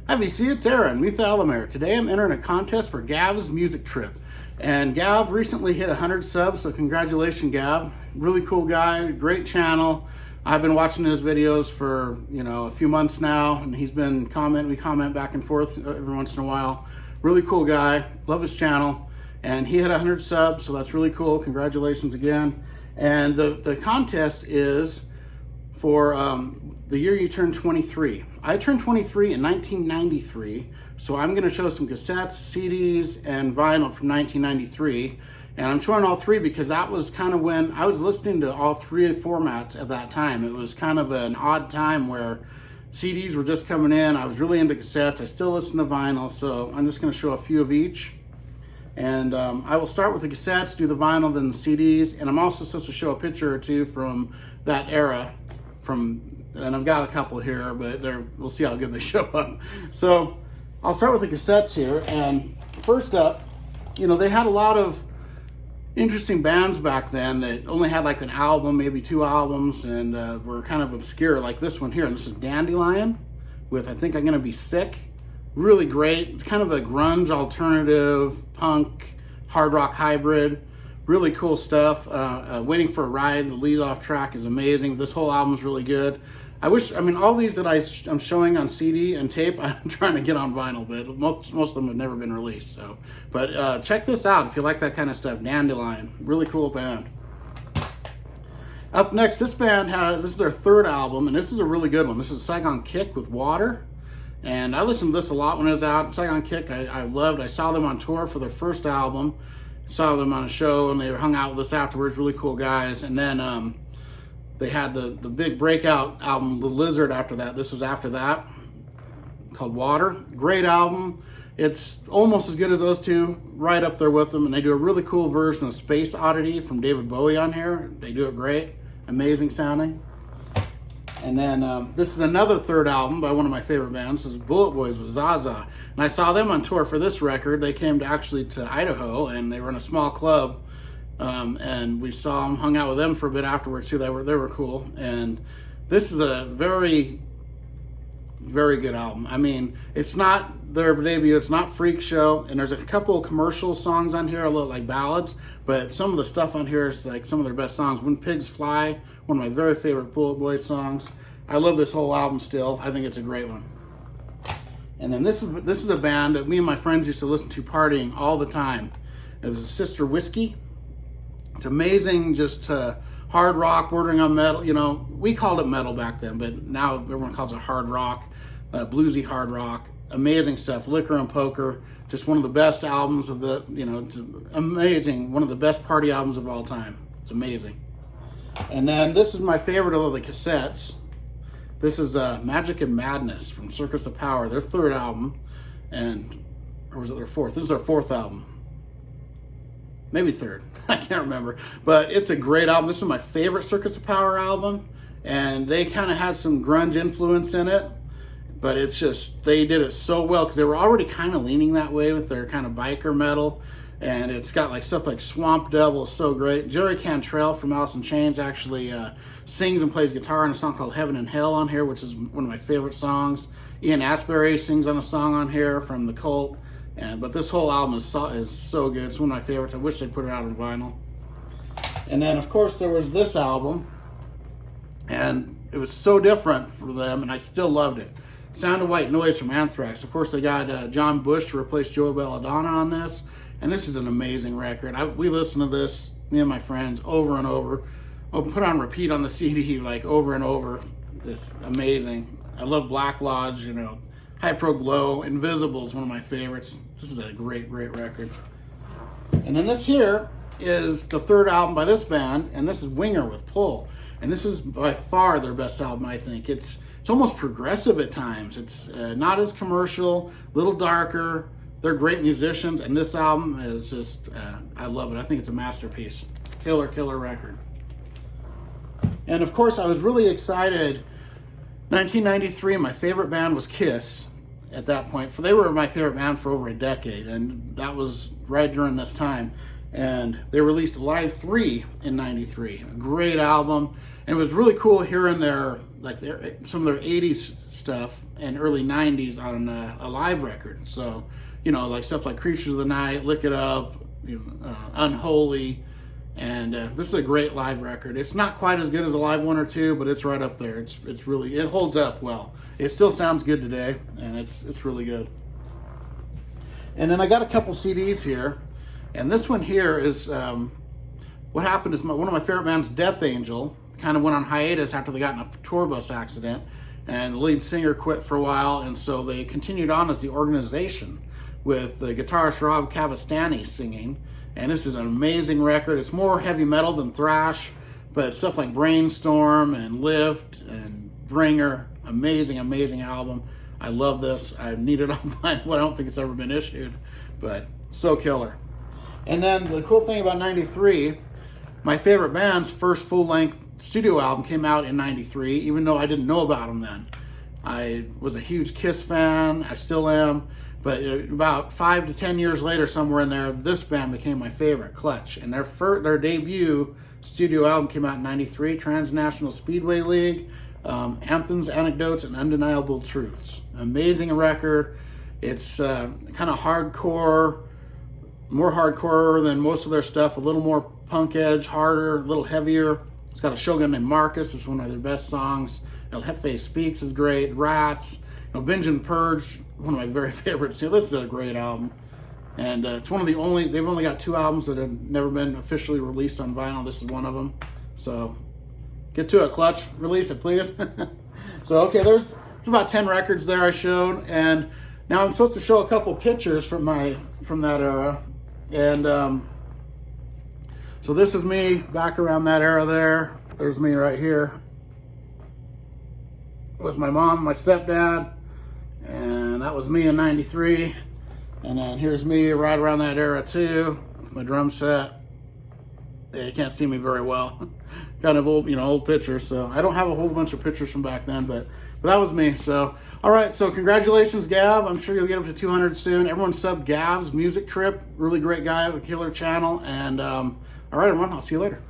Hi VC, it's Aaron, Letha Alamere. Today I'm entering a contest for Gav's music trip. And Gav recently hit 100 subs, so congratulations Gav. Really cool guy, great channel. I've been watching his videos for, a few months now, and he's been we comment back and forth every once in a while. Really cool guy, love his channel. And he hit 100 subs, so that's really cool. Congratulations again. And the contest is for the year you turn 23. I turned 23 in 1993, so I'm going to show some cassettes, CDs, and vinyl from 1993. And I'm showing all three because that was kind of when I was listening to all three formats at that time. It was kind of an odd time where CDs were just coming in. I was really into cassettes. I still listen to vinyl, so I'm just going to show a few of each. And I will start with the cassettes, do the vinyl, then the CDs, and I'm also supposed to show a picture or two from that era. And I've got a couple here, but we'll see how good they show up. So I'll start with the cassettes here. And first up, they had a lot of interesting bands back then that only had like an album, maybe two albums, and were kind of obscure, like this one here. And this is Dandelion with I Think I'm Gonna Be Sick. Really great. It's kind of a grunge alternative, punk, hard rock hybrid. Really cool stuff. Waiting for a Ride, the lead off track is amazing. This whole album's really good. All these that I'm showing on CD and tape, I'm trying to get on vinyl, but most of them have never been released. So, but check this out if you like that kind of stuff. Dandelion, really cool band. Up next, this is their third album, and this is a really good one. This is Saigon Kick with Water. And I listened to this a lot when it was out. Saigon Kick, I loved. I saw them on tour for their first album. Saw them on a show, and they hung out with us afterwards. Really cool guys. And then they had the big breakout album, The Lizard, after that. This was after that, called Water. Great album. It's almost as good as those two, right up there with them. And they do a really cool version of Space Oddity from David Bowie on here. They do it great. Amazing sounding. And then this is another third album by one of my favorite bands. This is Bullet Boys with Zaza. And I saw them on tour for this record. They came to Idaho, and they were in a small club. And we saw them, hung out with them for a bit afterwards too. They were cool. And this is a very, very good album. It's not their debut. It's not Freak Show. And there's a couple of commercial songs on here, a little like ballads. But some of the stuff on here is like some of their best songs. When Pigs Fly, one of my very favorite Bullet Boys songs. I love this whole album still. I think it's a great one. And then this is a band that me and my friends used to listen to partying all the time. It's Sister Whiskey. It's amazing, just hard rock, bordering on metal. We called it metal back then, but now everyone calls it hard rock, bluesy hard rock. Amazing stuff. Liquor and Poker, just one of the best albums of it's amazing. One of the best party albums of all time. It's amazing. And then this is my favorite of the cassettes. This is Magic and Madness from Circus of Power, their third album, or was it their fourth? This is their fourth album. Maybe third, I can't remember. But it's a great album. This is my favorite Circus of Power album, and they kind of had some grunge influence in it, but it's just, they did it so well because they were already kind of leaning that way with their kind of biker metal. And it's got like stuff like Swamp Devil is so great. Jerry Cantrell from Alice in Chains actually sings and plays guitar on a song called Heaven and Hell on here, which is one of my favorite songs. Ian Astbury sings on a song on here from The Cult. But this whole album is so good. It's one of my favorites. I wish they'd put it out on vinyl. And then, of course, there was this album. And it was so different for them, and I still loved it. Sound of White Noise from Anthrax. Of course, they got John Bush to replace Joe Belladonna on this. And this is an amazing record. We listened to this, me and my friends, over and over. I'll put on repeat on the CD, like over and over. It's amazing. I love Black Lodge, Hypro Glow. Invisible is one of my favorites. This is a great, great record. And then this here is the third album by this band, and this is Winger with Pull. And this is by far their best album, I think. It's almost progressive at times. It's not as commercial, a little darker. They're great musicians, and this album is just, I love it. I think it's a masterpiece. Killer, killer record. And of course, I was really excited. 1993, my favorite band was Kiss at that point. They were my favorite band for over a decade, and that was right during this time. And they released Live 3 in '93. A great album. And it was really cool hearing some of their 80s stuff and early 90s on a live record. So, like stuff like Creatures of the Night, Lick It Up, Unholy. And this is a great live record. It's not quite as good as a live 1 or 2, but it's right up there. It's really, it holds up well. It still sounds good today, and it's really good. And then I got a couple CDs here. And this one here is, what happened is one of my favorite bands, Death Angel, kind of went on hiatus after they got in a tour bus accident. And the lead singer quit for a while, and so they continued on as the organization with the guitarist Rob Cavastani singing. And this is an amazing record. It's more heavy metal than thrash, but stuff like Brainstorm and Lift and Bringer, amazing, amazing album. I love this. I need it on vinyl. I don't think it's ever been issued, but so killer. And then the cool thing about '93, my favorite band's first full-length studio album came out in '93, even though I didn't know about them then. I was a huge Kiss fan. I still am. But about 5 to 10 years later, somewhere in there, this band became my favorite, Clutch. And their debut studio album came out in '93, Transnational Speedway League, Anthems, Anecdotes, and Undeniable Truths. Amazing record. It's kind of hardcore, more hardcore than most of their stuff, a little more punk edge, harder, a little heavier. It's got a Shogun named Marcus, which is one of their best songs. El Jefe Speaks is great. Rats, Binge and Purge, one of my very favorites. This is a great album. And it's one of the only, they've only got 2 albums that have never been officially released on vinyl. This is one of them. So get to it, Clutch. Release it, please. So, okay, there's about 10 records there I showed. And now I'm supposed to show a couple pictures from that era. And so this is me back around that era there. There's me right here with my mom, my stepdad. And that was me in '93. And then here's me right around that era too, with my drum set. Yeah, you can't see me very well. Kind of old, old pictures. So I don't have a whole bunch of pictures from back then, but that was me. So, all right. So congratulations, Gav. I'm sure you'll get up to 200 soon. Everyone sub Gav's Music Trip. Really great guy with a killer channel. And all right, everyone. I'll see you later.